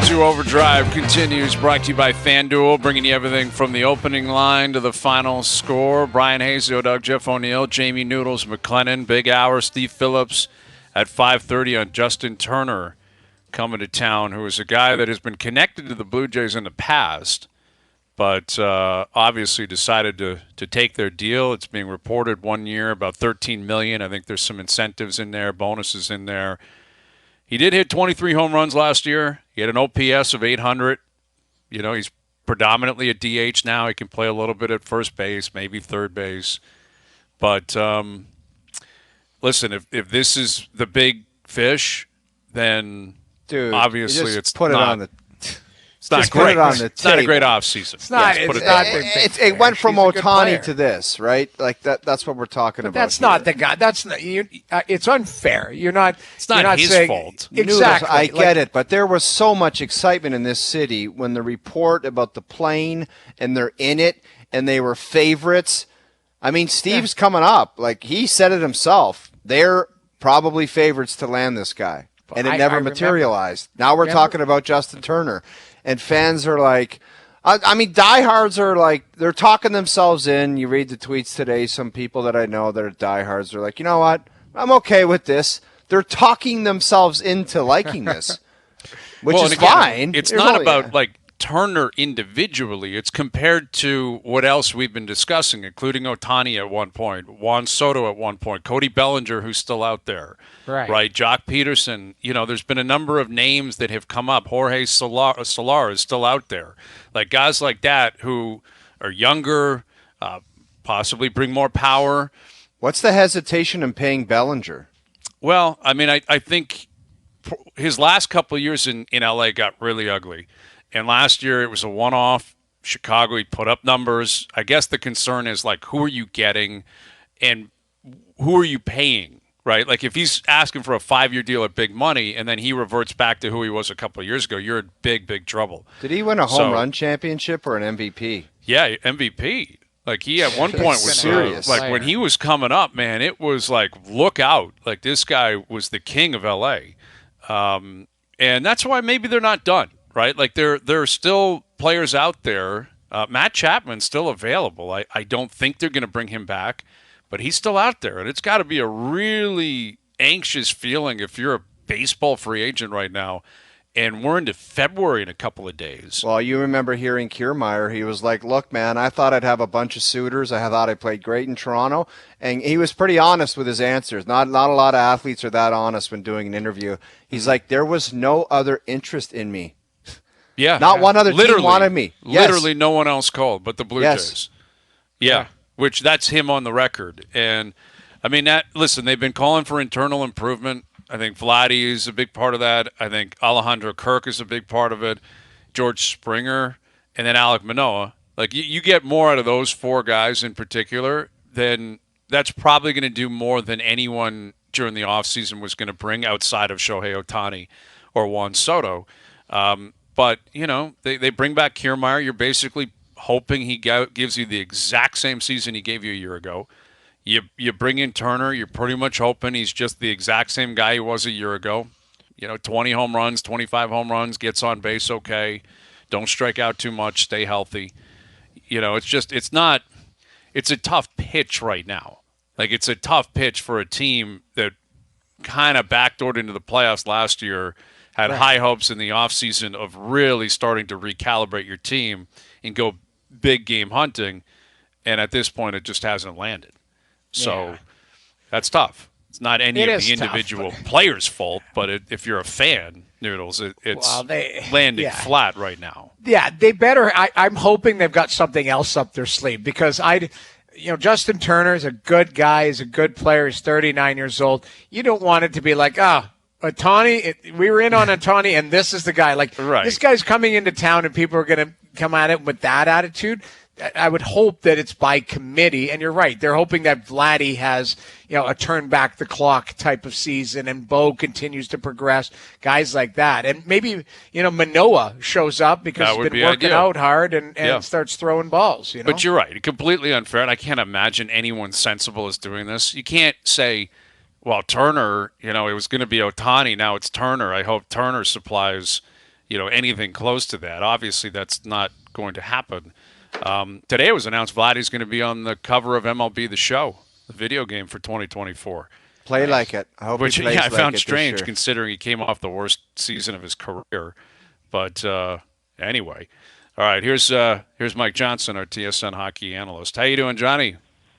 2 Overdrive continues, brought to you by FanDuel, bringing you everything from the opening line to the final score. Bryan Hayes, Doug, Jeff O'Neill, Jamie Noodles McLennan, big hour, Steve Phillips at 5:30 on Justin Turner coming to town, who is a guy that has been connected to the Blue Jays in the past, but obviously decided to take their deal. It's being reported 1 year, about $13 million. I think there's some incentives in there, bonuses in there. He did hit 23 home runs last year. He had an OPS of 800. You know, he's predominantly a DH now. He can play a little bit at first base, maybe third base. But listen, if this is the big fish, then obviously it's put not, it on the. It's not great. It's not a great offseason. It's not. It went from Ohtani to this, right? Like that's what we're talking about. That's not the guy. That's not, it's unfair. You're not. It's not his fault. Exactly. I get it, but there was so much excitement in this city when the report about the plane and they're in it and they were favorites. I mean, Steve's coming up. Like he said it himself. They're probably favorites to land this guy, and it never materialized. Now we're talking about Justin Turner. And fans are like, I mean, diehards are like, they're talking themselves in. You read the tweets today, some people that I know that are diehards are like, you know what? I'm okay with this. They're talking themselves into liking this, which is fine. It's not about like Turner individually. It's compared to what else we've been discussing, including Ohtani at one point, Juan Soto at one point, Cody Bellinger, who's still out there. Right. Jock Peterson. You know, there's been a number of names that have come up. Jorge Solar is still out there. Like guys like that who are younger, possibly bring more power. What's the hesitation in paying Bellinger? Well, I mean, I think his last couple of years in L.A. got really ugly. And last year it was a one-off. Chicago, he put up numbers. I guess the concern is, like, who are you getting and who are you paying? Right, like if he's asking for a 5-year deal at big money and then he reverts back to who he was a couple of years ago, you're in big trouble. Did he win a home run championship or an MVP? Yeah, MVP. Like he at one point was serious. Like when he was coming up, man, it was like look out. Like this guy was the king of LA, and that's why maybe they're not done. Right, like there are still players out there. Matt Chapman's still available. I don't think they're going to bring him back. But he's still out there, and it's got to be a really anxious feeling if you're a baseball free agent right now, and we're into February in a couple of days. Well, you remember hearing Kiermaier. He was like, look, man, I thought I'd have a bunch of suitors. I thought I played great in Toronto. And he was pretty honest with his answers. Not a lot of athletes are that honest when doing an interview. He's like, there was no other interest in me. Yeah. Not one other team wanted me. Literally no one else called but the Blue Jays. Yeah. Which that's him on the record. And, I mean, listen, they've been calling for internal improvement. I think Vladdy is a big part of that. I think Alejandro Kirk is a big part of it. George Springer, and then Alek Manoah. Like, you get more out of those four guys in particular, then that's probably going to do more than anyone during the offseason was going to bring outside of Shohei Ohtani or Juan Soto. But, you know, they bring back Kiermaier. You're basically hoping he gives you the exact same season he gave you a year ago. You bring in Turner, you're pretty much hoping he's just the exact same guy he was a year ago. You know, 20 home runs, 25 home runs, gets on base okay, don't strike out too much, stay healthy. You know, it's a tough pitch right now. Like, it's a tough pitch for a team that kind of backdoored into the playoffs last year, had high hopes in the offseason of really starting to recalibrate your team and go big game hunting, and at this point it just hasn't landed. So that's tough. It's not any of the individual players' fault, but if you're a fan, Noodles, it's landing flat right now. Yeah, they better. I'm hoping they've got something else up their sleeve because Justin Turner is a good guy. He's a good player. He's 39 years old. You don't want it to be like, Ohtani, we were in on Ohtani, and this is the guy. Like, this guy's coming into town, and people are going to come at it with that attitude. I would hope that it's by committee, and you're right. They're hoping that Vladdy has, a turn back the clock type of season, and Bo continues to progress, guys like that. And maybe, Manoah shows up because he's been working out hard and starts throwing balls, But you're right. Completely unfair, and I can't imagine anyone sensible is doing this. You can't say, well, Turner, it was going to be Ohtani, now it's Turner. I hope Turner supplies, anything close to that. Obviously, that's not going to happen. Today it was announced Vladdy's going to be on the cover of MLB The Show, the video game for 2024. Play like it. I hope Which he plays I like found it strange this year. considering he came off the worst season of his career. But anyway, all right. Here's Mike Johnson, our TSN hockey analyst. How you doing, Johnny?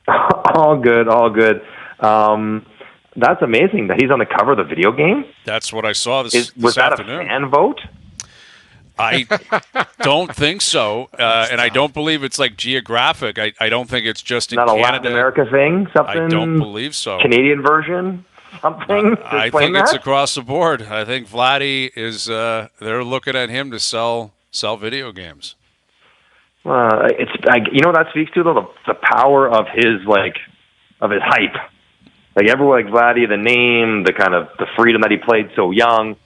All good, all good. That's amazing that he's on the cover of the video game. That's what I saw this Was that afternoon. a fan vote? I don't think so, and I don't believe it's like geographic. I don't think it's just in Not Canada. a Latin America thing? Something? I don't believe so. Canadian version? Something? I think it's across the board. I think Vladdy is. They're looking at him to sell video games. It's that speaks to the power of his hype. Like everyone, like Vladdy, the name, the kind of the freedom that he played so young.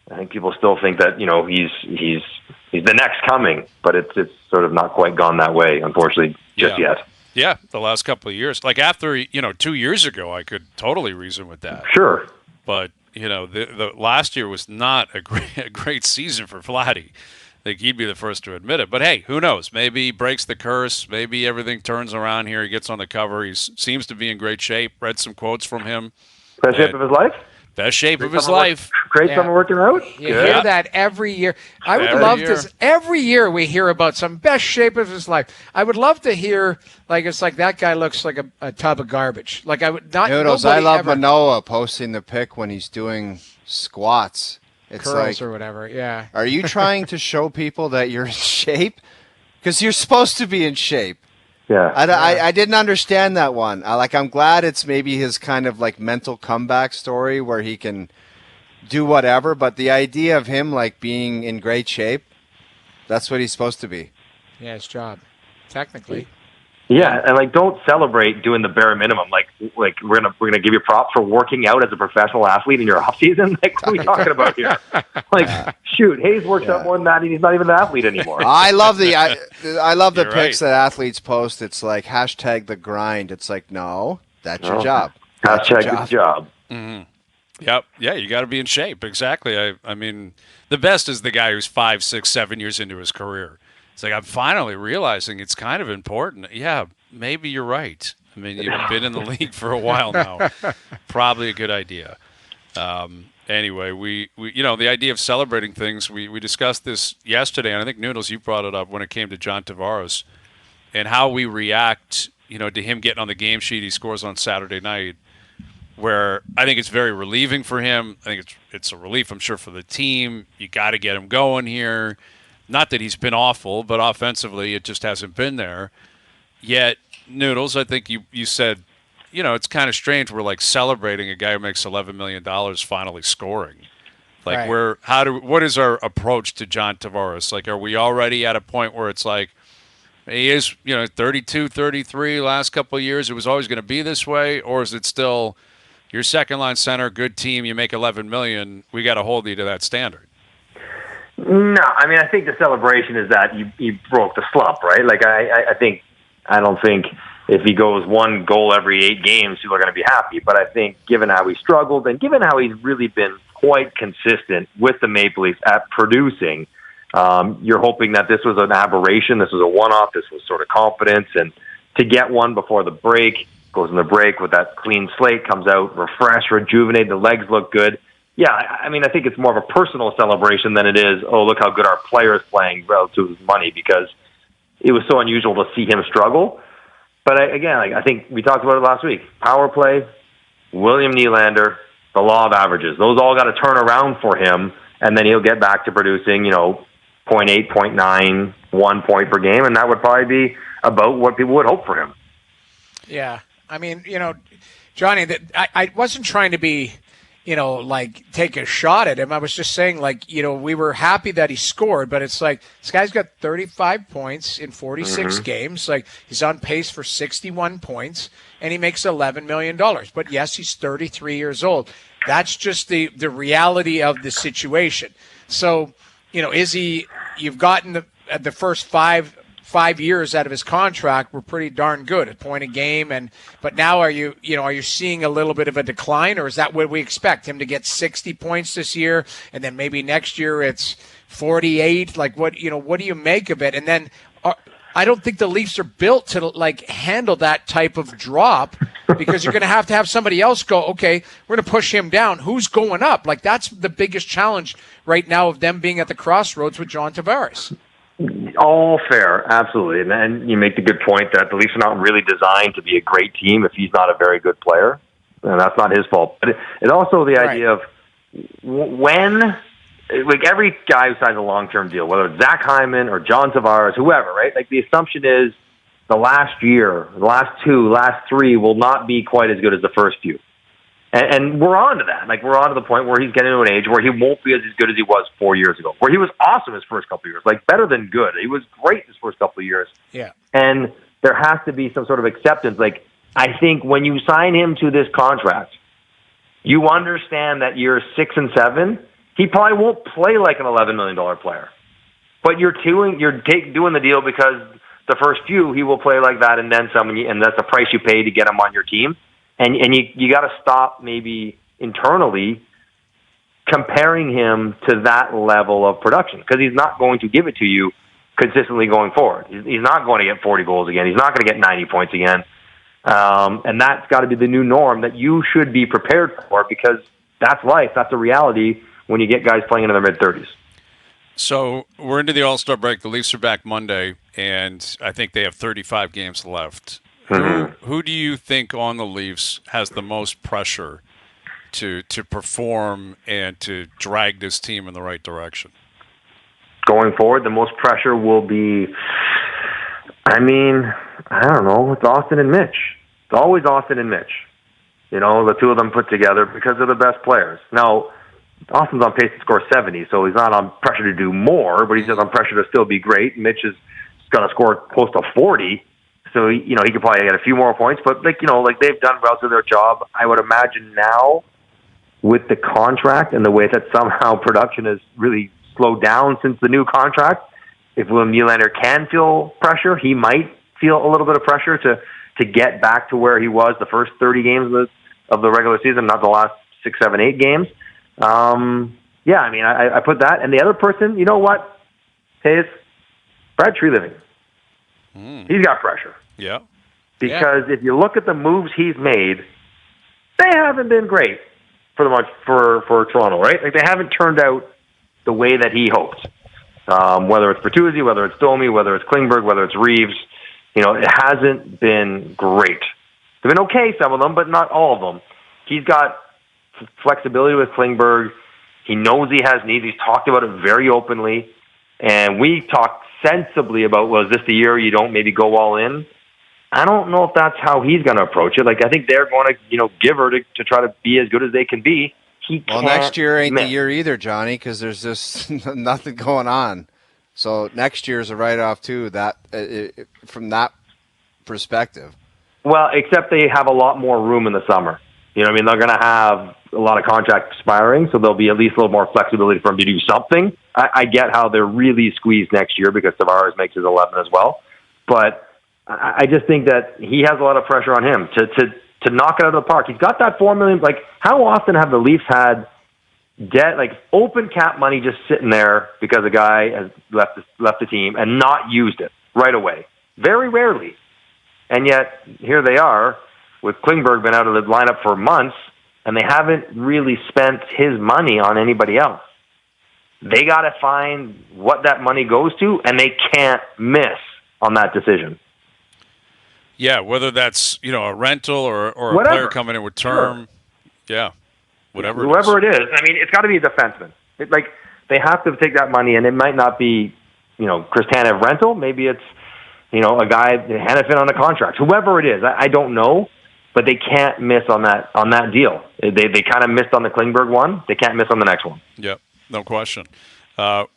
I think people still think that he's the next coming, but it's sort of not quite gone that way, unfortunately, just yet. Yeah, the last couple of years. Like after 2 years ago, I could totally reason with that. Sure, but the last year was not a great season for Vladdy. I think he'd be the first to admit it. But hey, who knows? Maybe he breaks the curse. Maybe everything turns around here. He gets on the cover. He seems to be in great shape. Read some quotes from him. Best shape of his life. Best shape of his life. Great summer working out. You hear that every year. I would love to. Every year we hear about some best shape of his life. I would love to hear it's like that guy looks like a tub of garbage. Like I would not. Noodles, I love Manoah posting the pic when he's doing squats. It's curls or whatever. Yeah. Are you trying to show people that you're in shape? Because you're supposed to be in shape. Yeah. I didn't understand that one. I'm glad it's maybe his kind of like mental comeback story where he can do whatever, but the idea of him being in great shape, that's what he's supposed to be. Yeah, his job, technically. Yeah, and don't celebrate doing the bare minimum. We're gonna give you props for working out as a professional athlete in your off season. What are we talking about here? Shoot, Hayes works out more than that, and he's not even an athlete anymore. I love the You're pics right. that athletes post. It's like hashtag the grind. It's like, no, that's your job. Hashtag good job. Mm-hmm. Yep. Yeah, you got to be in shape. Exactly. I mean, the best is the guy who's 5, 6, 7 years into his career. It's like, I'm finally realizing it's kind of important. Yeah, maybe you're right. I mean, you've been in the league for a while now. Probably a good idea. Anyway, we the idea of celebrating things, we discussed this yesterday, and I think, Noodles, you brought it up when it came to John Tavares and how we react, to him getting on the game sheet he scores on Saturday night, where I think it's very relieving for him. I think it's a relief, I'm sure, for the team. You got to get him going here. Not that he's been awful, but offensively it just hasn't been there. Yet, Noodles, I think you said, it's kind of strange. We're celebrating a guy who makes $11 million finally scoring. Right. What is our approach to John Tavares? Are we already at a point where it's he is, 32, 33 last couple of years. It was always going to be this way, or is it still your second line center, good team, you make $11 million, we got to hold you to that standard? No, I mean, I think the celebration is that you broke the slump, right? I don't think if he goes one goal every 8 games, people are going to be happy. But I think given how he struggled and given how he's really been quite consistent with the Maple Leafs at producing, you're hoping that this was an aberration, this was a one-off, this was sort of confidence. And to get one before the break, goes in the break with that clean slate, comes out refreshed, rejuvenated, the legs look good. Yeah, I mean, I think it's more of a personal celebration than it is, look how good our player is playing relative to his money, because it was so unusual to see him struggle. But I think we talked about it last week. Power play, William Nylander, the law of averages. Those all got to turn around for him, and then he'll get back to producing, 0.8, 0.9, 1 point per game, and that would probably be about what people would hope for him. Yeah. I mean, Johnny, I wasn't trying to be take a shot at him. I was just saying, we were happy that he scored, but it's this guy's got 35 points in 46 games. He's on pace for 61 points, and he makes $11 million. But yes, he's 33 years old. That's just the reality of the situation. So, you've gotten the first five 5 years out of his contract were pretty darn good at point a game. But now are you seeing a little bit of a decline, or is that what we expect him to get 60 points this year, and then maybe next year it's 48? Like what do you make of it? And then I don't think the Leafs are built to handle that type of drop, because you're going to have somebody else go, okay, we're going to push him down. Who's going up? Like, that's the biggest challenge right now of them being at the crossroads with John Tavares. All fair, absolutely. And you make the good point that the Leafs are not really designed to be a great team if he's not a very good player. And that's not his fault. But it's also the idea of when, like, every guy who signs a long-term deal, whether it's Zach Hyman or John Tavares, whoever, right? Like, the assumption is the last year, the last two, last three will not be quite as good as the first few. And we're on to that. Like, we're on to the point where he's getting to an age where he won't be as good as he was 4 years ago, where he was awesome his first couple of years, like better than good. He was great his first couple of years. Yeah. And there has to be some sort of acceptance. Like, I think when you sign him to this contract, you understand that years 6 and 7, he probably won't play like an $11 million player. But you're doing the deal because the first few he will play like that and then some, and that's the price you pay to get him on your team. And you got to stop maybe internally comparing him to that level of production, because he's not going to give it to you consistently going forward. He's not going to get 40 goals again. He's not going to get 90 points again. And that's got to be the new norm that you should be prepared for, because that's life. That's a reality when you get guys playing in their mid-30s. So we're into the All-Star break. The Leafs are back Monday, and I think they have 35 games left. Mm-hmm. Who do you think on the Leafs has the most pressure to perform and to drag this team in the right direction? Going forward, the most pressure will be, I don't know, it's Austin and Mitch. It's always Austin and Mitch. The two of them put together, because they're the best players. Now, Austin's on pace to score 70, so he's not on pressure to do more, but he's just on pressure to still be great. Mitch is going to score close to 40. So, he could probably get a few more points, but they've done well to their job. I would imagine now, with the contract and the way that somehow production has really slowed down since the new contract, if William Nylander can feel pressure, he might feel a little bit of pressure to get back to where he was the first 30 games of the regular season, not the last 6, 7, 8 games. I put that. And the other person, you know what, Hayes? Brad Treliving. He's got pressure. Yeah. Because if you look at the moves he's made, they haven't been great for Toronto, right? Like, they haven't turned out the way that he hoped. Whether it's Bertuzzi, whether it's Domi, whether it's Klingberg, whether it's Reeves, it hasn't been great. They've been okay, some of them, but not all of them. He's got flexibility with Klingberg. He knows he has needs. He's talked about it very openly. And we talked sensibly about, is this the year you don't maybe go all in? I don't know if that's how he's going to approach it. Like, I think they're going to, give her to try to be as good as they can be. Next year ain't the year either, Johnny, because there's just nothing going on. So next year is a write-off too. That from that perspective. Well, except they have a lot more room in the summer. They're going to have a lot of contracts expiring, so there'll be at least a little more flexibility for him to do something. I get how they're really squeezed next year because Tavares makes his 11 as well. But I just think that he has a lot of pressure on him to knock it out of the park. He's got that $4 million. Like, how often have the Leafs had debt, like open cap money, just sitting there because a guy has left the team and not used it right away? Very rarely. And yet here they are with Klingberg been out of the lineup for months, and they haven't really spent his money on anybody else. They got to find what that money goes to, and they can't miss on that decision. Yeah, whether that's a rental or a player coming in with term. Sure. Yeah, whoever it is. It's got to be a defenseman. They have to take that money, and it might not be Chris Tanev rental. Maybe it's a guy Hannafin on a contract. Whoever it is, I don't know, but they can't miss on that deal. They kind of missed on the Klingberg one. They can't miss on the next one. Yep, no question.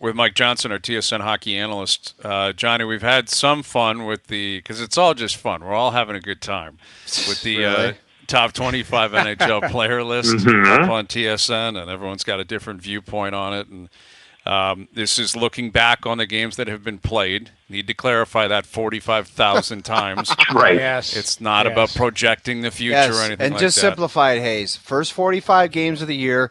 With Mike Johnson, our TSN Hockey analyst. Johnny, we've had some fun with because it's all just fun. We're all having a good time with the really? Top 25 NHL player list up on TSN, and everyone's got a different viewpoint on it. And This is looking back on the games that have been played. Need to clarify that 45,000 times. Right. Yes. It's not about projecting the future or anything and like just that. simplify it, Hayes. First 45 games of the year,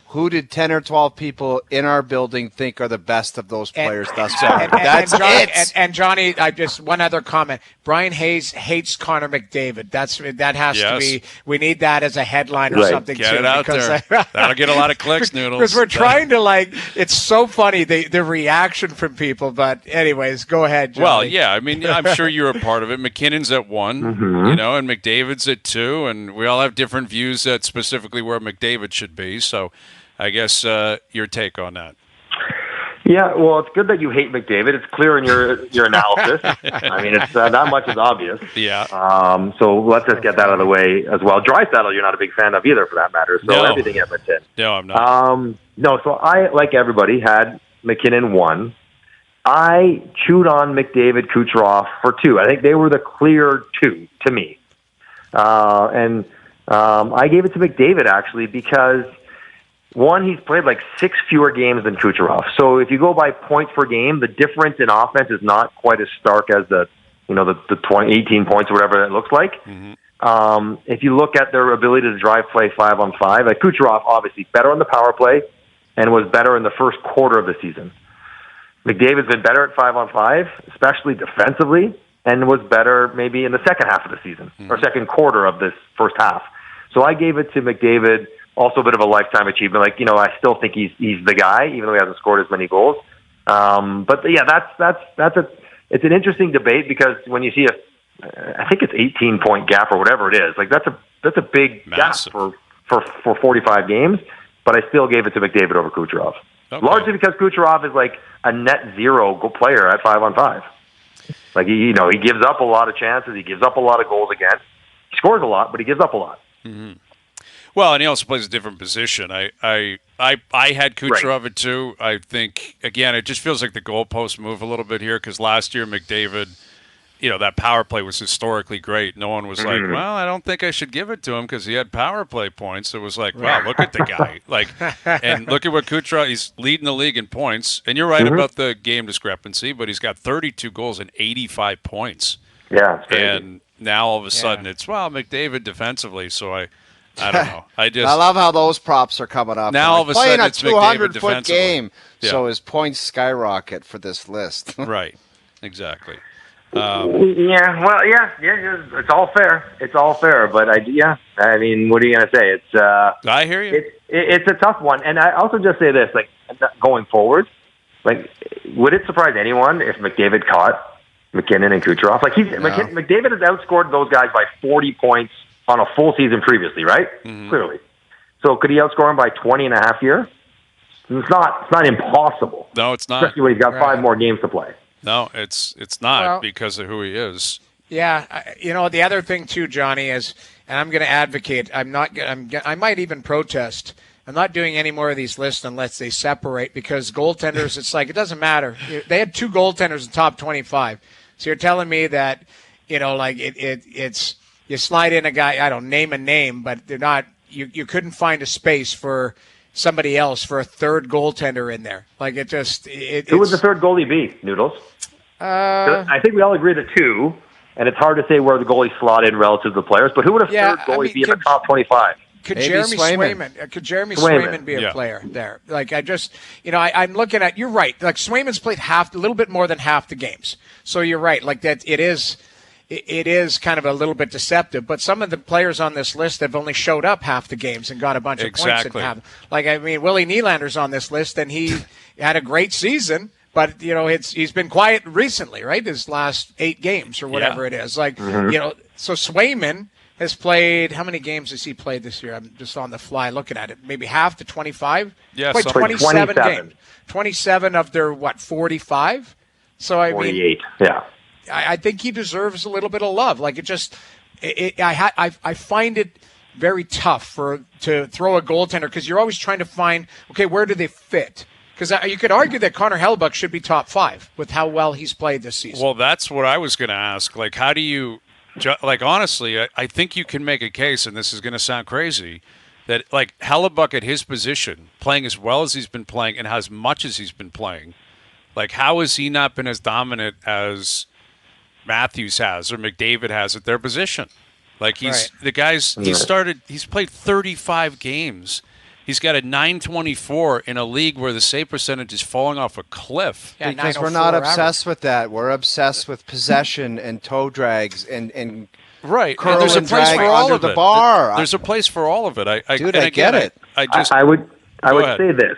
who did 10 or 12 people in our building think are the best of those players thus far? That's it. And Johnny, I just one other comment. Bryan Hayes hates Connor McDavid. That has to be. We need that as a headline or something. Get too, it out there. That'll get a lot of clicks, Noodles. Because we're trying to it's so funny the reaction from people. But anyways, go ahead, Johnny. Well, yeah. I mean, I'm sure you're a part of it. McKinnon's at 1, and McDavid's at 2, and we all have different views at specifically where McDavid should be. So, I guess your take on that. Yeah, well, it's good that you hate McDavid. It's clear in your analysis. I mean, it's that much is obvious. Yeah. So let's just get that out of the way as well. Draisaitl, you're not a big fan of either, for that matter. So everything Edmonton. No, I'm not. No, so I, like everybody, had McKinnon 1. I chewed on McDavid, Kucherov for 2. I think they were the clear 2 to me. And I gave it to McDavid, actually, because 1, he's played 6 fewer games than Kucherov. So if you go by points per game, the difference in offense is not quite as stark as the 18 points or whatever it looks like. Mm-hmm. If you look at their ability to drive play 5-on-5, Kucherov obviously better on the power play and was better in the first quarter of the season. McDavid's been better at 5-on-5, especially defensively, and was better maybe in the second half of the season or second quarter of this first half. So I gave it to McDavid. Also a bit of a lifetime achievement. I still think he's the guy, even though he hasn't scored as many goals. But yeah, it's an interesting debate because when you see I think it's 18-point gap or whatever it is, that's a big Massive. gap for 45 games. But I still gave it to McDavid over Kucherov, largely because Kucherov is a net zero player at 5-on-5. He gives up a lot of chances, he gives up a lot of goals against. He scores a lot, but he gives up a lot. Mm-hmm. Well, and he also plays a different position. I had Kucherov at 2. I think, again, it just feels like the goalposts move a little bit here because last year McDavid, that power play was historically great. No one was like, well, I don't think I should give it to him because he had power play points. It was like, wow, look at the guy. And look at what Kucherov, he's leading the league in points. And you're right about the game discrepancy, but he's got 32 goals and 85 points. Yeah. And now all of a sudden it's, McDavid defensively. So I don't know. I love how those props are coming up. Now all of a sudden it's McDavid 200-foot game, yeah. so his points skyrocket for this list. Right. Exactly. It's all fair. It's all fair, but I mean, what are you going to say? It's I hear you. It's a tough one, and I also just say this: going forward, would it surprise anyone if McDavid caught McKinnon and Kucherov? McDavid has outscored those guys by 40 points on a full season previously, right? Mm-hmm. Clearly. So could he outscore him by 20 and a half here? It's not impossible. No, it's not. Especially when he's got 5 more games to play. No, it's not because of who he is. Yeah, the other thing too, Johnny, is, and I'm going to advocate. I might even protest. I'm not doing any more of these lists unless they separate because goaltenders. It's it doesn't matter. They had 2 goaltenders in top 25. So you're telling me that it's you slide in a guy. I don't name a name, but they're not. You couldn't find a space for somebody else for a third goaltender in there. Who would the third goalie be, Noodles? I think we all agree the 2, and it's hard to say where the goalies slot in relative to the players, but who would a third goalie be in the top 25? Could Jeremy Swayman be a player there? I'm looking at, you're right. Swayman's played a little bit more than half the games. So you're right. That it is kind of a little bit deceptive, but some of the players on this list have only showed up half the games and got a bunch of points. Willie Nylander's on this list, and he had a great season, but he's been quiet recently, right? His last 8 games or whatever it is. So Swayman has played, how many games has he played this year? I'm just on the fly looking at it. Maybe half to 25? Yeah, played 27 games. 27 of their 45? So 48. Yeah. I think he deserves a little bit of love. I find it very tough to throw a goaltender because you're always trying to find, where do they fit? Because you could argue that Connor Hellebuyck should be top 5 with how well he's played this season. Well, that's what I was going to ask. How do you, honestly, I think you can make a case, and this is going to sound crazy, that, like, Hellebuck at his position, playing as well as he's been playing and as much as he's been playing, like, how has he not been as dominant as Matthews has or McDavid has at their position? Like, the guy's he's played 35 games. He's got a 924 in a league where the save percentage is falling off a cliff. Yeah, because we're not obsessed with that. We're obsessed with possession and toe drags and right. curl and there's a place for all of the it. bar. There's a place for all of it. I get it. I would say this.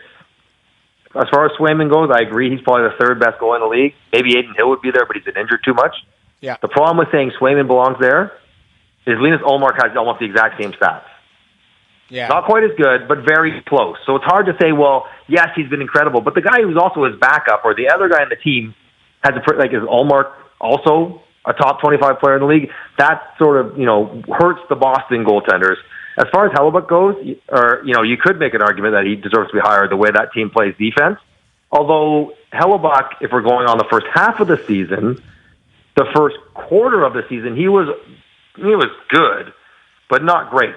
As far as Swayman goes, I agree. He's probably the third best goalie in the league. Maybe Aiden Hill would be there, but he's been injured too much. Yeah. The problem with saying Swayman belongs there is Linus Ullmark has almost the exact same stats. Yeah. Not quite as good, but very close. So it's hard to say, well, yes, he's been incredible, but the guy who's also his backup or the other guy on the team has is Ullmark also a top 25 player in the league? That sort of, hurts the Boston goaltenders. As far as Hellebuck goes, you could make an argument that he deserves to be higher the way that team plays defense. Although Hellebuck, if we're going on the first half of the season, the first quarter of the season, he was good, but not great.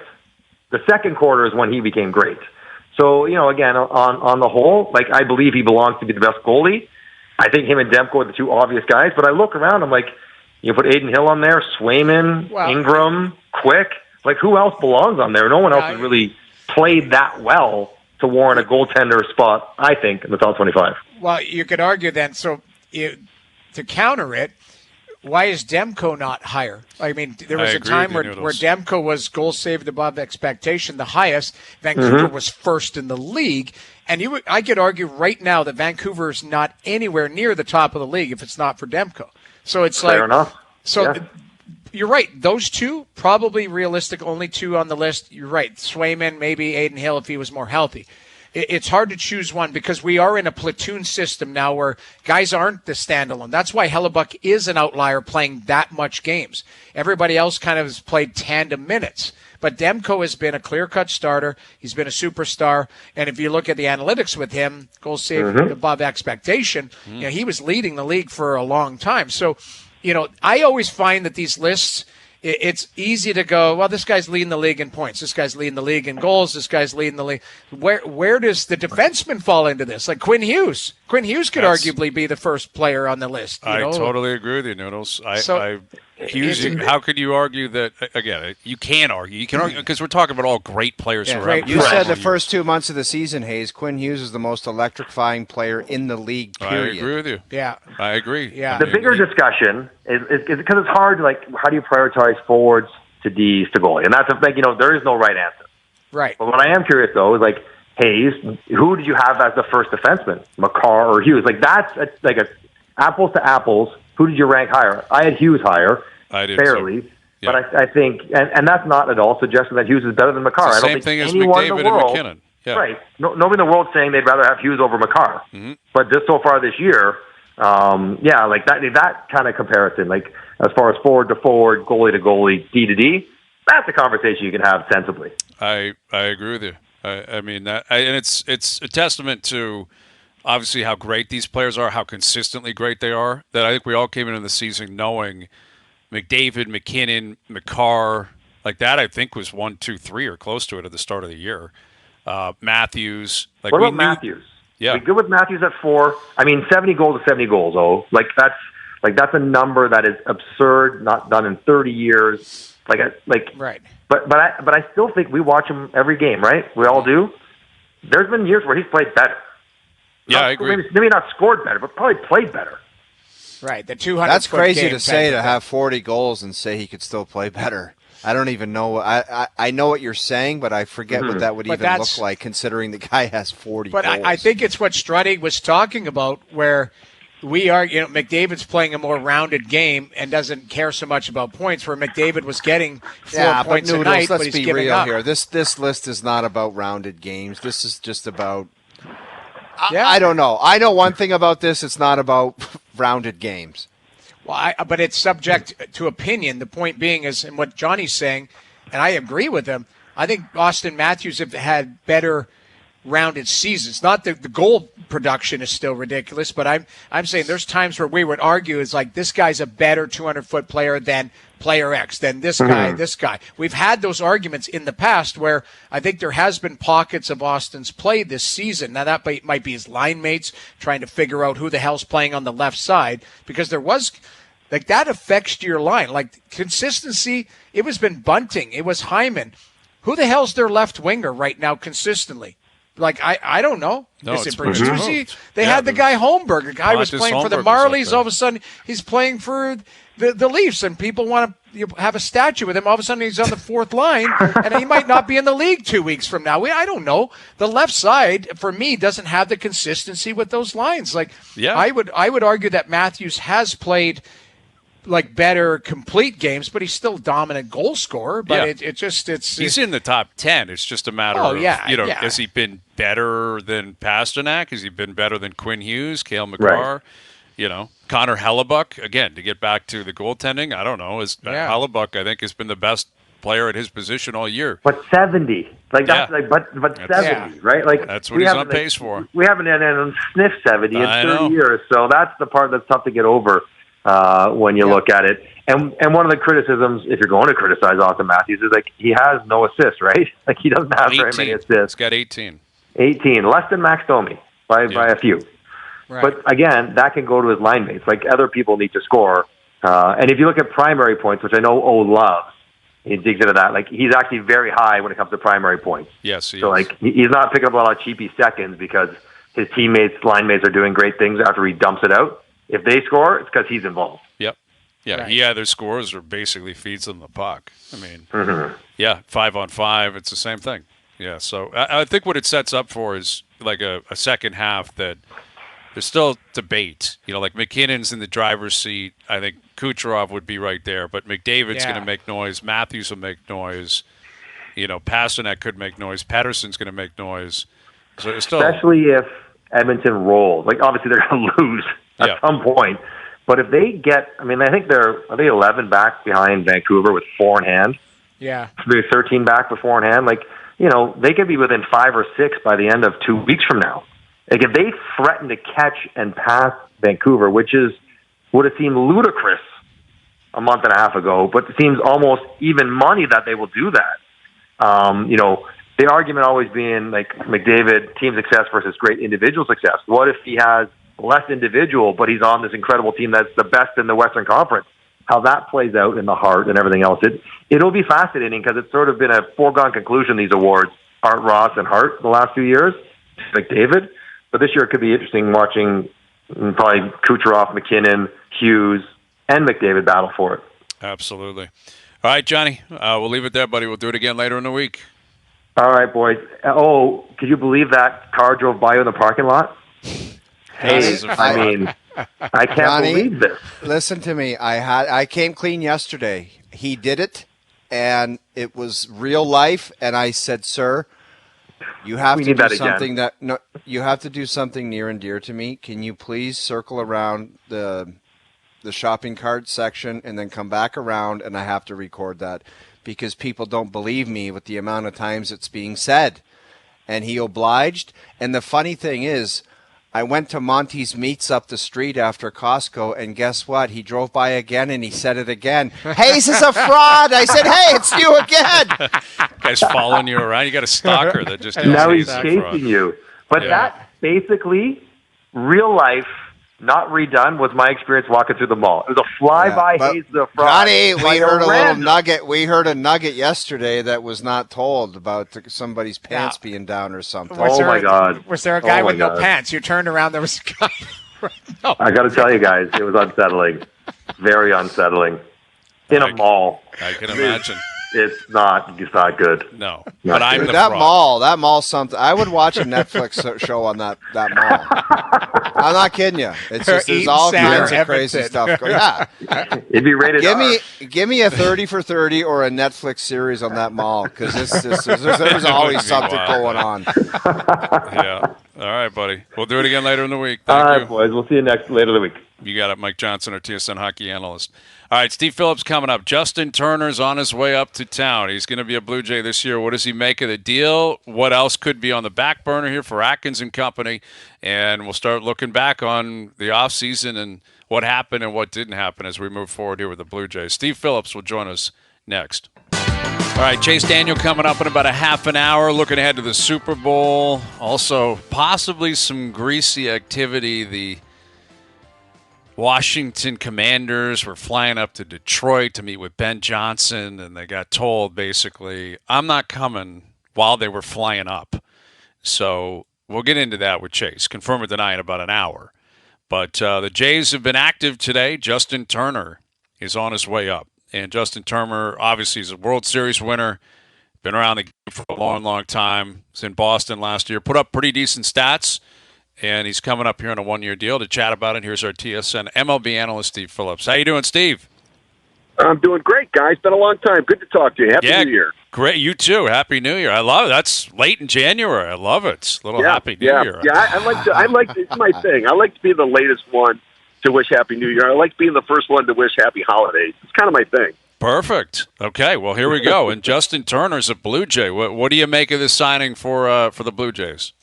The second quarter is when he became great. So, again, on the whole, I believe he belongs to be the best goalie. I think him and Demko are the two obvious guys, but I look around, I'm like, you put Aiden Hill on there, Swayman, Ingram, Quick. Who else belongs on there? No one else has really played that well to warrant a goaltender spot, I think, in the top 25. Well, you could argue then, to counter it, why is Demko not higher? I mean, there was a time where Demko was goal saved above expectation, the highest. Vancouver was first in the league. And I could argue right now that Vancouver is not anywhere near the top of the league if it's not for Demko. So it's fair enough. So you're right. Those two, probably realistic, only two on the list. You're right. Swayman, maybe Aiden Hill if he was more healthy. It's hard to choose one because we are in a platoon system now where guys aren't the standalone. That's why Hellebuck is an outlier playing that much games. Everybody else kind of has played tandem minutes. But Demko has been a clear-cut starter. He's been a superstar. And if you look at the analytics with him, goals saved above expectation, he was leading the league for a long time. So, I always find that these lists, it's easy to go, well, this guy's leading the league in points. This guy's leading the league in goals. This guy's leading the league. Where does the defenseman fall into this? Like Quinn Hughes. Quinn Hughes could arguably be the first player on the list. I totally agree with you, Noodles. How could you argue that? Again, you can argue. You can argue because we're talking about all great players. You said the first 2 months of the season, Hayes, Quinn Hughes is the most electrifying player in the league, period. I agree with you. Yeah. I agree. Yeah. The bigger discussion is because it's hard to, how do you prioritize forwards to Ds to goalie? And that's, there is no right answer. Right. But what I am curious, though, is, Hayes, who did you have as the first defenseman? McCarr or Hughes? That's a apples to apples. Who did you rank higher? I had Hughes higher, fairly. So. Yeah. But I think, and that's not at all suggesting that Hughes is better than McCarr. It's the I same don't think thing as anyone McDavid in the world, and McKinnon. Yeah. Right. Nobody in the world saying they'd rather have Hughes over McCarr. Mm-hmm. But just so far this year, that kind of comparison, as far as forward to forward, goalie to goalie, D to D, that's a conversation you can have sensibly. I agree with you. I mean that, and it's a testament to obviously how great these players are, how consistently great they are. That I think we all came into the season knowing McDavid, McKinnon, McCarr, that. I think was 1, 2, 3 or close to it at the start of the year. Matthews. What about Matthews? Yeah, we good with Matthews at 4. I mean, 70 goals is 70 goals. Oh, that's a number that is absurd, not done in 30 years. Right. But I still think we watch him every game, right? We all do. There's been years where he's played better. I agree. Maybe not scored better, but probably played better. Right. The 200. That's crazy to say, to have 40 goals and say he could still play better. I don't even know. I know what you're saying, but I forget what that would even look like, considering the guy has 40 goals. But I think it's what Strutty was talking about, where we are, McDavid's playing a more rounded game and doesn't care so much about points, where McDavid was getting 4 points a night, but he's giving up. Let's be real here. This list is not about rounded games. This is just about I don't know. I know one thing about this. It's not about rounded games. Well, but it's subject to opinion. The point being is, and what Johnny's saying, and I agree with him, I think Austin Matthews have had better rounded seasons. Not that the goal production is still ridiculous, but I'm saying there's times where we would argue it's like this guy's a better 200-foot player than player X, than this guy, this guy. We've had those arguments in the past where I think there has been pockets of Austin's play this season. Now, that might be his line mates trying to figure out who the hell's playing on the left side, because there was – like, that affects your line. Like, consistency, it was been Bunting. It was Hyman. Who the hell's their left winger right now consistently? Like, I don't know. No, Is it's it pretty Bertuzzi? smooth. They had the guy Holmberg. A guy was Pontus playing for the Holmberg was up Marlies. there. All of a sudden, he's playing for the Leafs, and people want to have a statue with him. All of a sudden, he's on the fourth line, and he might not be in the league 2 weeks from now. I don't know. The left side, for me, doesn't have the consistency with those lines. Like, I would argue that Matthews has played – like better complete games, but he's still a dominant goal scorer. But he's in the top 10. It's just a matter of, has he been better than Pasternak? Has he been better than Quinn Hughes, Cale McGrath? Right. Connor Hellebuck, again, to get back to the goaltending, I don't know. Hellebuck, I think, has been the best player at his position all year. But 70. But 70, right? Like, that's what he's on pace for. We haven't sniffed 70 in 30 years, so that's the part that's tough to get over. When you look at it. And one of the criticisms, if you're going to criticize Austin Matthews, is like he has no assists, right? Like he doesn't have very many assists. He's got 18. 18, less than Max Domi by a few. Right. But again, that can go to his line mates. Like other people need to score. And if you look at primary points, which I know O loves, he digs into that. Like he's actually very high when it comes to primary points. Yes, he is. Like he's not picking up a lot of cheapy seconds because his teammates, line mates are doing great things after he dumps it out. If they score, it's because he's involved. Yep. Yeah, right. He either scores or basically feeds them the puck. I mean, 5-on-5, it's the same thing. Yeah, so I think what it sets up for is like a second half that there's still debate. Like McKinnon's in the driver's seat. I think Kucherov would be right there, but McDavid's going to make noise. Matthews will make noise. Pasternak could make noise. Pettersson's going to make noise. So it's still, especially if Edmonton rolls. Like, obviously they're going to lose at some point. But if they get, I think are they 11 back behind Vancouver with 4 in hand? Yeah. Maybe 13 back with 4 in hand. Like, they could be within 5 or 6 by the end of 2 weeks from now. Like, if they threaten to catch and pass Vancouver, which would have seemed ludicrous a month and a half ago, but it seems almost even money that they will do that. The argument always being like McDavid, team success versus great individual success. What if he has less individual, but he's on this incredible team that's the best in the Western Conference? How that plays out in the heart and everything else. It'll be fascinating because it's sort of been a foregone conclusion, these awards, Art Ross and Hart, the last few years, McDavid. But this year it could be interesting watching probably Kucherov, McKinnon, Hughes, and McDavid battle for it. Absolutely. All right, Johnny, we'll leave it there, buddy. We'll do it again later in the week. All right, boys. Oh, could you believe that car drove by you in the parking lot? Hey, I can't Johnny, believe this. Listen to me. I came clean yesterday. He did it, and it was real life. And I said, "Sir, you have to do something you have to do something near and dear to me. Can you please circle around the shopping cart section and then come back around? And I have to record that." Because people don't believe me with the amount of times it's being said. And he obliged. And the funny thing is, I went to Monty's Meats up the street after Costco, and guess what? He drove by again, and he said it again. Hayes is a fraud. I said, hey, it's you again. Guy's following you around. You got a stalker that just now he's chasing you. But that's basically real life, not redone, was my experience walking through the mall. It was a flyby Hayes the fraud. Johnny, we heard a little nugget. We heard a nugget yesterday that was not told about somebody's pants being down or something. My God. Was there a guy with no pants? You turned around, there was a guy. No. I got to tell you guys, it was unsettling. Very unsettling. In a mall. I can imagine. It's not good. No. But I'm Dude, the that fraud. mall's something. I would watch a Netflix show on that mall. I'm not kidding you. It's just there's all kinds of crazy stuff going on. Yeah. It'd be rated R. Give me a 30 for 30 or a Netflix series on that mall, because there's always something going on. Yeah. All right, buddy. We'll do it again later in the week. All right, boys. We'll see you later in the week. You got it, Mike Johnson, our TSN hockey analyst. All right, Steve Phillips coming up. Justin Turner's on his way up to town. He's going to be a Blue Jay this year. What does he make of the deal? What else could be on the back burner here for Atkins and company? And we'll start looking back on the offseason and what happened and what didn't happen as we move forward here with the Blue Jays. Steve Phillips will join us next. All right, Chase Daniel coming up in about a half an hour, looking ahead to the Super Bowl. Also, possibly some greasy activity. The Washington Commanders were flying up to Detroit to meet with Ben Johnson, and they got told, basically, I'm not coming while they were flying up. So we'll get into that with Chase. Confirm or deny in about an hour. But the Jays have been active today. Justin Turner is on his way up. And Justin Turner, obviously, is a World Series winner. Been around the game for a long, long time. Was in Boston last year. Put up pretty decent stats. And he's coming up here on a one-year deal to chat about it. Here's our TSN MLB analyst, Steve Phillips. How you doing, Steve? I'm doing great, guys. Been a long time. Good to talk to you. Happy New Year. Great. You too. Happy New Year. I love it. That's late in January. I love it. It's a little Happy New Year. Yeah, I like to, it's my thing. I like to be the latest one to wish Happy New Year. I like being the first one to wish Happy Holidays. It's kind of my thing. Perfect. Okay, well, here we go. And Justin Turner's a Blue Jay. What do you make of this signing for the Blue Jays?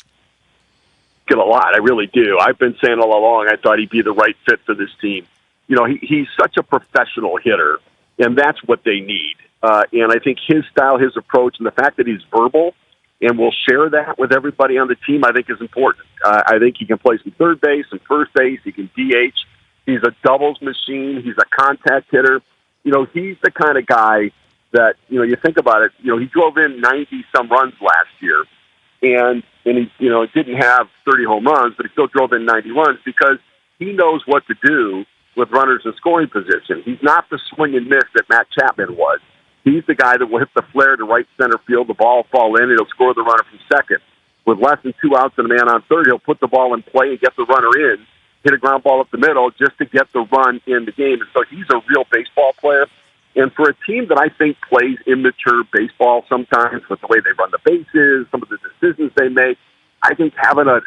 Get a lot. I really do. I've been saying all along I thought he'd be the right fit for this team. You know, he's such a professional hitter, and that's what they need. And I think his style, his approach, and the fact that he's verbal and will share that with everybody on the team, I think is important. I think he can play some third base, some first base. He can DH. He's a doubles machine. He's a contact hitter. You know, he's the kind of guy that, you know, you think about it, you know, he drove in 90-some runs last year. And he, you know, didn't have 30 home runs, but he still drove in 90 runs because he knows what to do with runners in scoring position. He's not the swing and miss that Matt Chapman was. He's the guy that will hit the flare to right center field, the ball will fall in, and he'll score the runner from second. With less than 2 outs and a man on third, he'll put the ball in play and get the runner in, hit a ground ball up the middle just to get the run in the game. And so he's a real baseball player. And for a team that I think plays immature baseball sometimes with the way they run the bases, some of the decisions they make, I think having a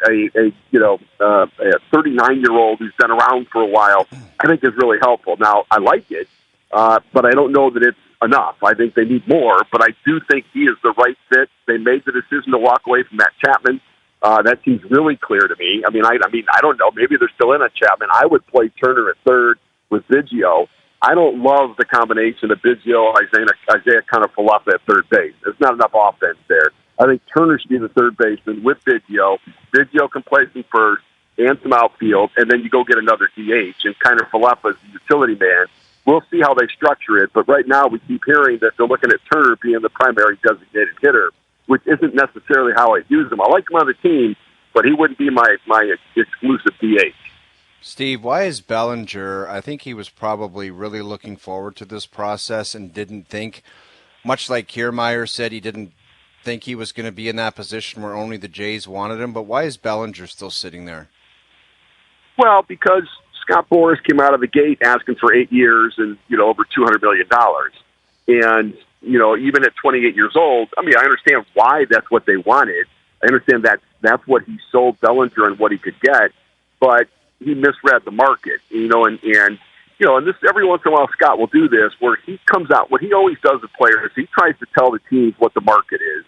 39-year-old who's been around for a while, I think is really helpful. Now, I like it, but I don't know that it's enough. I think they need more, but I do think he is the right fit. They made the decision to walk away from Matt Chapman. That seems really clear to me. I mean, I don't know. Maybe they're still in on Chapman. I would play Turner at third with Biggio. I don't love the combination of Biggio, Isaiah Kiner-Falefa at third base. There's not enough offense there. I think Turner should be the third baseman with Biggio. Biggio can play some first and some outfield, and then you go get another DH, and Kiner-Falefa is the utility man. We'll see how they structure it, but right now we keep hearing that they're looking at Turner being the primary designated hitter, which isn't necessarily how I use him. I like him on the team, but he wouldn't be my exclusive DH. Steve, why is Bellinger, I think he was probably really looking forward to this process and didn't think, much like Kiermaier said, he didn't think he was going to be in that position where only the Jays wanted him, but why is Bellinger still sitting there? Well, because Scott Boras came out of the gate asking for 8 years and, you know, over $200 million. And, you know, even at 28 years old, I mean, I understand why that's what they wanted. I understand that's what he sold Bellinger and what he could get, but he misread the market, you know, and this every once in a while Scott will do this where he comes out, what he always does with players, he tries to tell the teams what the market is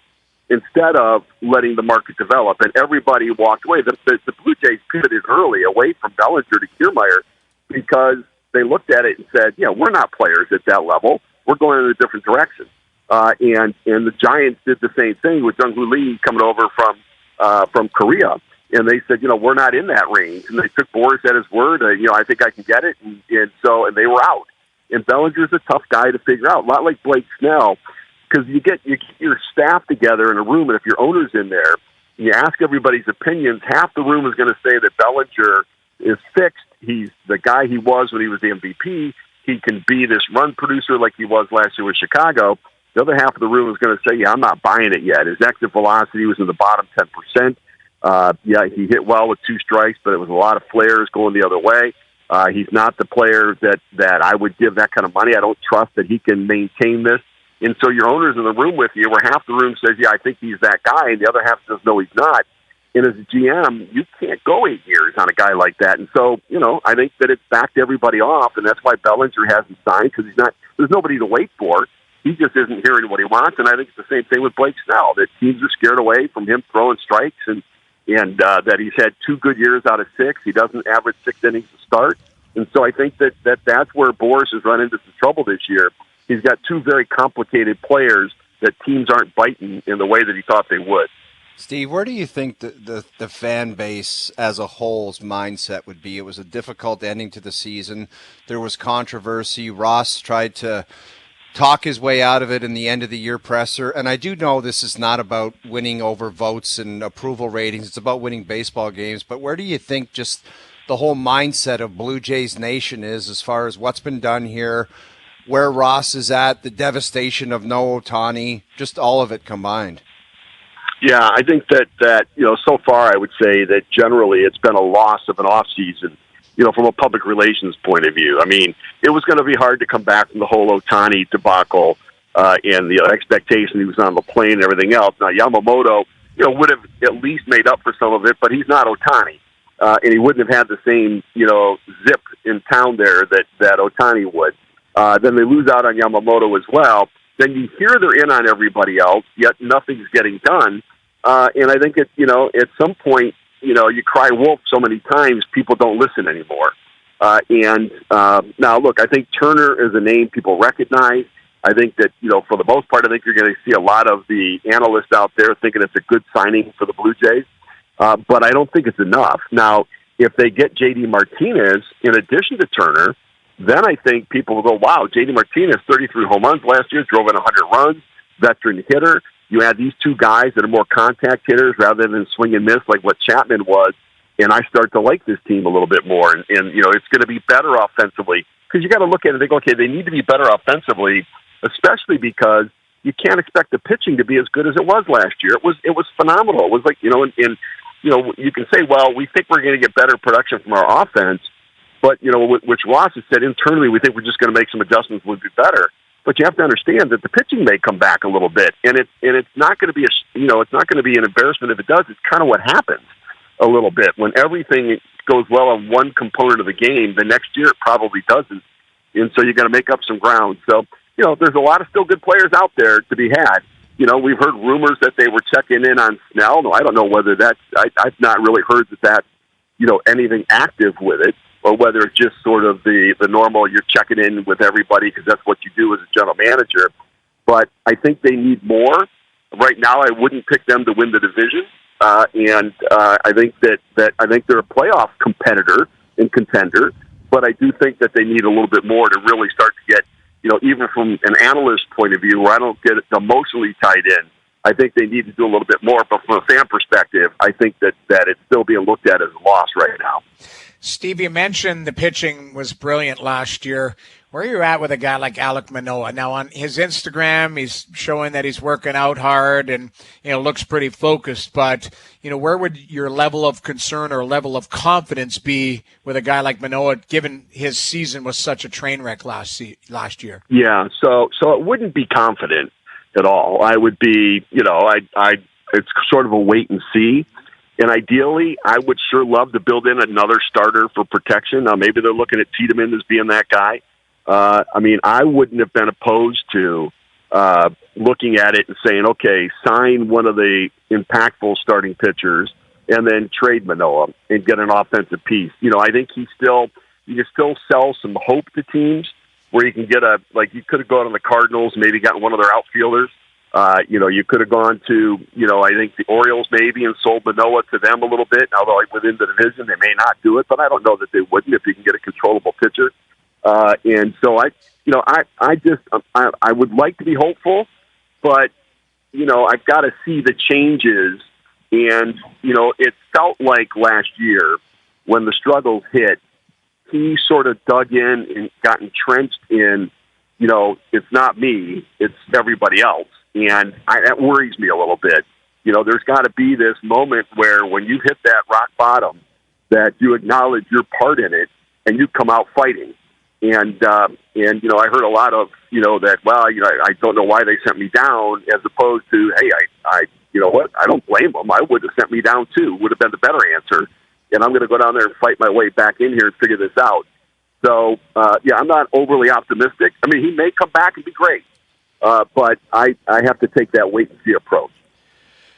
instead of letting the market develop, and everybody walked away. The Blue Jays pivoted early away from Bellinger to Kiermaier because they looked at it and said, yeah, we're not players at that level. We're going in a different direction. And the Giants did the same thing with Jung-Hoo Lee coming over from Korea. And they said, you know, we're not in that range. And they took Boras at his word. You know, I think I can get it. And they were out. And Bellinger's a tough guy to figure out, a lot like Blake Snell, because you get your staff together in a room, and if your owner's in there, and you ask everybody's opinions, half the room is going to say that Bellinger is fixed. He's the guy he was when he was the MVP. He can be this run producer like he was last year with Chicago. The other half of the room is going to say, yeah, I'm not buying it yet. His exit velocity was in the bottom 10%. Yeah, he hit well with 2 strikes, but it was a lot of flares going the other way. He's not the player that I would give that kind of money. I don't trust that he can maintain this. And so your owner's in the room with you where half the room says, yeah, I think he's that guy, and the other half says, no, he's not. And as a GM, you can't go 8 years on a guy like that. And so, I think that it's backed everybody off, and that's why Bellinger hasn't signed, because there's nobody to wait for. He just isn't hearing what he wants, and I think it's the same thing with Blake Snell, that teams are scared away from him throwing strikes, and that he's had 2 good years out of 6. He doesn't average 6 innings to start. And so I think that's where Boris has run into some trouble this year. He's got 2 very complicated players that teams aren't biting in the way that he thought they would. Steve, where do you think the fan base as a whole's mindset would be? It was a difficult ending to the season. There was controversy. Ross tried to talk his way out of it in the end of the year presser. And I do know this is not about winning over votes and approval ratings. It's about winning baseball games. But where do you think just the whole mindset of Blue Jays Nation is as far as what's been done here, where Ross is at, the devastation of no Ohtani, just all of it combined? Yeah, I think that so far I would say that generally it's been a loss of an offseason, from a public relations point of view. I mean, it was going to be hard to come back from the whole Ohtani debacle and the expectation he was on the plane and everything else. Now, Yamamoto, would have at least made up for some of it, but he's not Ohtani. And he wouldn't have had the same, zip in town there that Ohtani would. Then they lose out on Yamamoto as well. Then you hear they're in on everybody else, yet nothing's getting done. And I think at some point, you cry wolf so many times, people don't listen anymore. Now, look, I think Turner is a name people recognize. I think that, for the most part, I think you're going to see a lot of the analysts out there thinking it's a good signing for the Blue Jays. But I don't think it's enough. Now, if they get J.D. Martinez in addition to Turner, then I think people will go, wow, J.D. Martinez, 33 home runs last year, drove in 100 runs, veteran hitter. You add these 2 guys that are more contact hitters rather than swing and miss like what Chapman was, and I start to like this team a little bit more. And it's going to be better offensively, because you got to look at it and think, okay, they need to be better offensively, especially because you can't expect the pitching to be as good as it was last year. It was phenomenal. It was like, you can say, well, we think we're going to get better production from our offense, but, which Ross has said internally, we think we're just going to make some adjustments, we'll be better. But you have to understand that the pitching may come back a little bit, and it's not going to be it's not going to be an embarrassment if it does. It's kind of what happens a little bit when everything goes well on one component of the game. The next year it probably doesn't, and so you got to make up some ground. So there's a lot of still good players out there to be had. We've heard rumors that they were checking in on Snell. No, I don't know whether that's I've not really heard that anything active with it, or whether it's just sort of the normal, you're checking in with everybody because that's what you do as a general manager. But I think they need more. Right now, I wouldn't pick them to win the division. And I think that I think they're a playoff competitor and contender. But I do think that they need a little bit more to really start to get, even from an analyst point of view, where I don't get emotionally tied in, I think they need to do a little bit more. But from a fan perspective, I think that it's still being looked at as a loss right now. Steve, you mentioned the pitching was brilliant last year. Where are you at with a guy like Alek Manoah? Now, on his Instagram, he's showing that he's working out hard and, looks pretty focused. But, where would your level of concern or level of confidence be with a guy like Manoah, given his season was such a train wreck last year? Yeah, so it wouldn't be confident at all. I would be, it's sort of a wait and see. And ideally, I would sure love to build in another starter for protection. Now, maybe they're looking at Tiedemann as being that guy. I wouldn't have been opposed to looking at it and saying, okay, sign one of the impactful starting pitchers and then trade Manoah and get an offensive piece. I think you can still sell some hope to teams where you can get you could have gone on the Cardinals, maybe gotten one of their outfielders. You could have gone to, I think the Orioles maybe and sold Manoah to them a little bit. Although within the division, they may not do it, but I don't know that they wouldn't if you can get a controllable pitcher. And so I would like to be hopeful, but, I've got to see the changes. And, it felt like last year when the struggles hit, he sort of dug in and got entrenched in, it's not me, it's everybody else. And that worries me a little bit. There's got to be this moment where when you hit that rock bottom, that you acknowledge your part in it and you come out fighting. And I heard a lot of, I don't know why they sent me down, as opposed to, hey, you know what? I don't blame them. I would have sent me down too. Would have been the better answer. And I'm going to go down there and fight my way back in here and figure this out. So, I'm not overly optimistic. I mean, he may come back and be great, but I have to take that wait-and-see approach.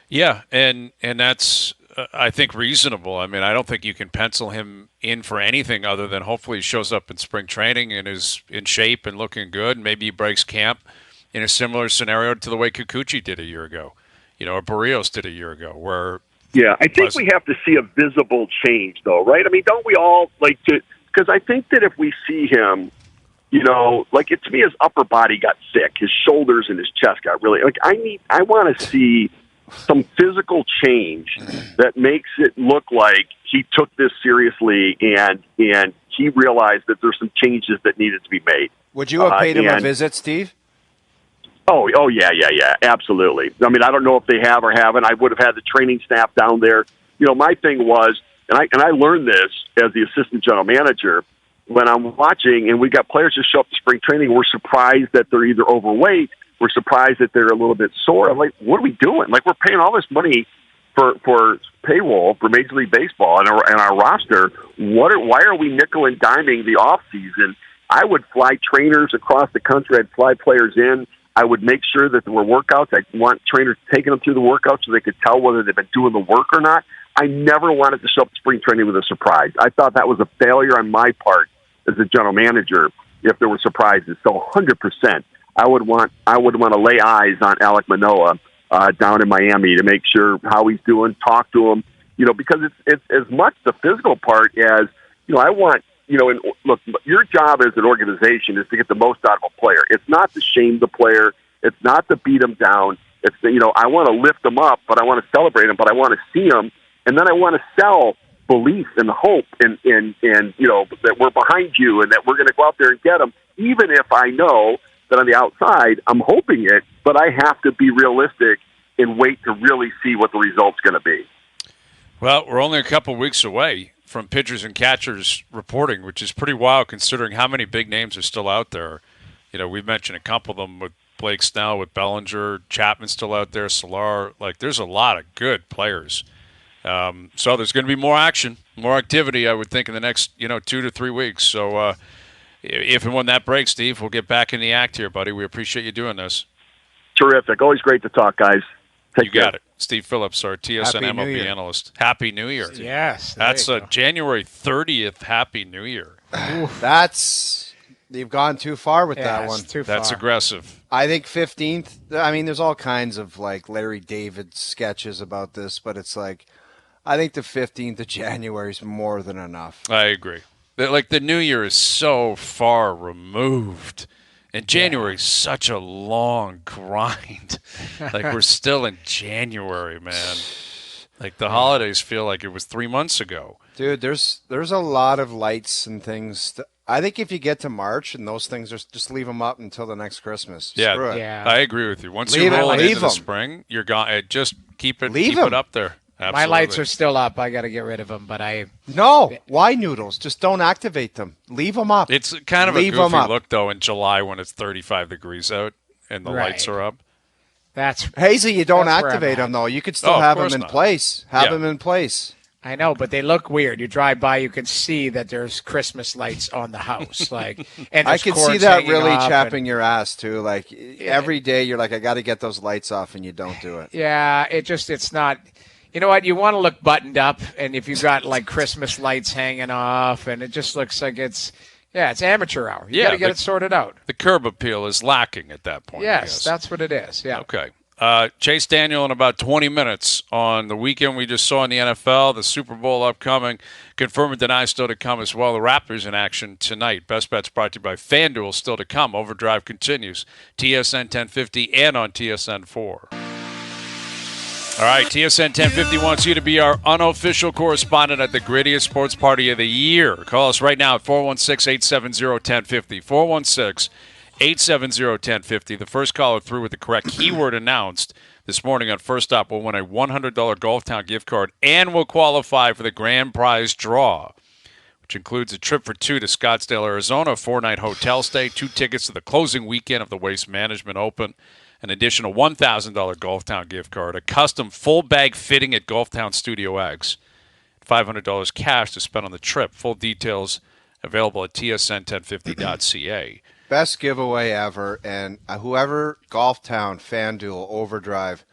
Yeah, and that's, I think, reasonable. I mean, I don't think you can pencil him in for anything other than hopefully he shows up in spring training and is in shape and looking good. Maybe he breaks camp in a similar scenario to the way Kikuchi did a year ago, or Barrios did a year ago, where... Yeah, I think we have to see a visible change, though, right? I mean, don't we all like to... Because I think that if we see him, to me, his upper body got sick, his shoulders and his chest got really... I want to see some physical change that makes it look like he took this seriously and he realized that there's some changes that needed to be made. Would you have paid him a visit, Steve? Oh, yeah, absolutely. I mean, I don't know if they have or haven't. I would have had the training staff down there. My thing was, and I learned this as the assistant general manager, when I'm watching and we got players just show up to spring training, we're surprised that they're either overweight, we're surprised that they're a little bit sore. I'm like, what are we doing? Like, we're paying all this money for payroll for Major League Baseball and our roster. Why are we nickel and diming the off season? I would fly trainers across the country. I'd fly players in. I would make sure that there were workouts. I want trainers taking them through the workouts so they could tell whether they've been doing the work or not. I never wanted to show up to spring training with a surprise. I thought that was a failure on my part as a general manager if there were surprises. So 100%, I would want to lay eyes on Alek Manoah down in Miami to make sure how he's doing, talk to him, because it's as much the physical part as, I want, and look, your job as an organization is to get the most out of a player. It's not to shame the player. It's not to beat him down. It's, I want to lift him up, but I want to celebrate him, but I want to see him. And then I want to sell belief and hope and that we're behind you and that we're going to go out there and get them, even if I know that on the outside I'm hoping it, but I have to be realistic and wait to really see what the result's going to be. Well, we're only a couple weeks away from pitchers and catchers reporting, which is pretty wild considering how many big names are still out there. We've mentioned a couple of them with Blake Snell, with Bellinger, Chapman's still out there, Solar. There's a lot of good players. So there's going to be more action, more activity, I would think, in the next 2 to 3 weeks. So if and when that breaks, Steve, we'll get back in the act here, buddy. We appreciate you doing this. Terrific. Always great to talk, guys. Take care. Got it. Steve Phillips, our TSN MLB analyst. Happy New Year. Yes. That's January 30th. Happy New Year. You've gone too far with that one. That's aggressive. I think 15th. I mean, there's all kinds of Larry David sketches about this, but it's I think the 15th of January is more than enough. I agree. The New Year is so far removed. And January is such a long grind. We're still in January, man. The holidays feel like it was 3 months ago. Dude, there's a lot of lights and things. I think if you get to March and those things, just leave them up until the next Christmas. Yeah, Screw it. Yeah. I agree with you. Once you roll it into the spring, you're gone. Just keep it up there. Absolutely. My lights are still up. I got to get rid of them, but No, why noodles? Just don't activate them. Leave them up. It's kind of a goofy look, though, in July when it's 35 degrees out and the lights are up. That's Hazy, you don't activate them, though. You could still have them in place. Have them in place. I know, but they look weird. You drive by, you can see that there's Christmas lights on the house. And I can see that really chapping your ass, too. Every day you're I got to get those lights off, and you don't do it. Yeah, it's not... You know what? You want to look buttoned up, and if you've got Christmas lights hanging off, and it just looks like it's amateur hour. You got to get it sorted out. The curb appeal is lacking at that point. Yes, that's what it is. Yeah. Okay. Chase Daniel in about 20 minutes on the weekend we just saw in the NFL, the Super Bowl upcoming. Confirm and deny still to come as well. The Raptors in action tonight. Best Bets brought to you by FanDuel still to come. OverDrive continues. TSN 1050 and on TSN 4. All right, TSN 1050 wants you to be our unofficial correspondent at the grittiest sports party of the year. Call us right now at 416-870-1050. 416-870-1050. The first caller through with the correct keyword announced this morning on First Up will win a $100 Golf Town gift card and will qualify for the grand prize draw, which includes a trip for two to Scottsdale, Arizona, a 4-night hotel stay, 2 tickets to the closing weekend of the Waste Management Open, an additional $1,000 Golf Town gift card, a custom full bag fitting at Golf Town Studio X, $500 cash to spend on the trip. Full details available at tsn1050.ca. Best giveaway ever, and whoever Golf Town, FanDuel, OverDrive,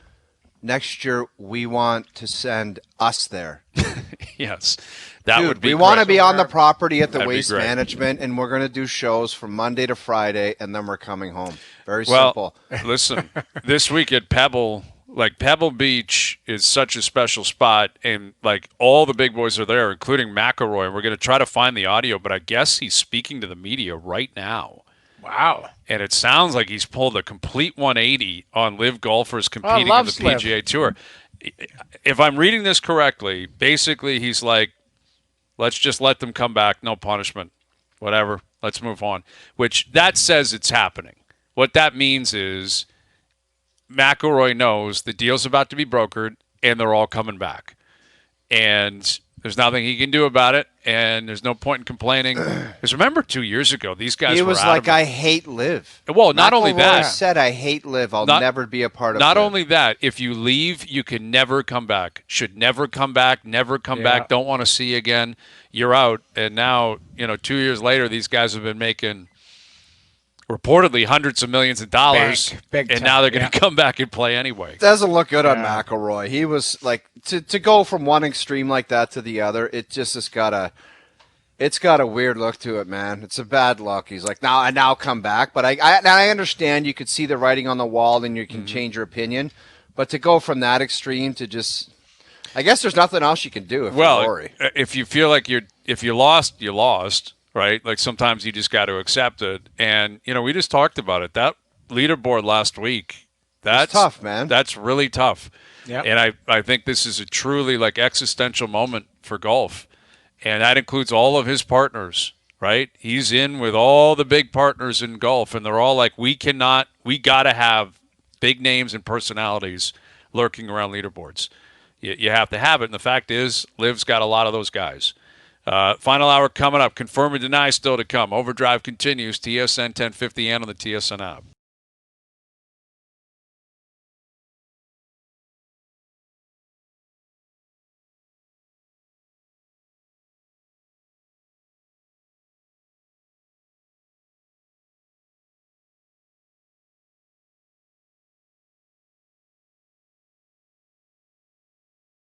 next year we want to send us there. Yes, that would be. We want to be on the property at the That'd Waste Management, and we're going to do shows from Monday to Friday, and then we're coming home. Very simple. Listen, this week at Pebble, like Pebble Beach is such a special spot, and like all the big boys are there, including McElroy. And we're going to try to find the audio, but I guess he's speaking to the media right now. Wow. And it sounds like he's pulled a complete 180 on Liv golfers competing in the PGA Tour. If I'm reading this correctly, basically he's like, let's just let them come back, no punishment, whatever, let's move on, which that says it's happening. What that means is McElroy knows the deal's about to be brokered and they're all coming back. And there's nothing he can do about it, and there's no point in complaining. Because remember 2 years ago, these guys he were was like, I hate Liv. Well, not only that. He said, I hate Liv. I'll never be a part of Not Liv. only that, if you leave, you can never come back. Should never come back, never come back, don't want to see you again. You're out. And now, 2 years later, these guys have been making reportedly hundreds of millions of dollars, and now they're going to come back and play anyway. Doesn't look good on McElroy. He was like to go from one extreme like that to the other. It just has got a weird look to it, man. It's a bad look. He's like, now come back. But I understand you could see the writing on the wall and you can change your opinion. But to go from that extreme to just, I guess there's nothing else you can do if you're Rory. If you feel like if you lost, you lost. Right? Like sometimes you just got to accept it. And, we just talked about it. That leaderboard last week, that's tough, man. That's really tough. Yep. And I think this is a truly like existential moment for golf. And that includes all of his partners, right? He's in with all the big partners in golf, and they're all like, we got to have big names and personalities lurking around leaderboards. You have to have it. And the fact is, Liv's got a lot of those guys. Final hour coming up. Confirm and deny still to come. OverDrive continues. TSN 1050 and on the TSN app.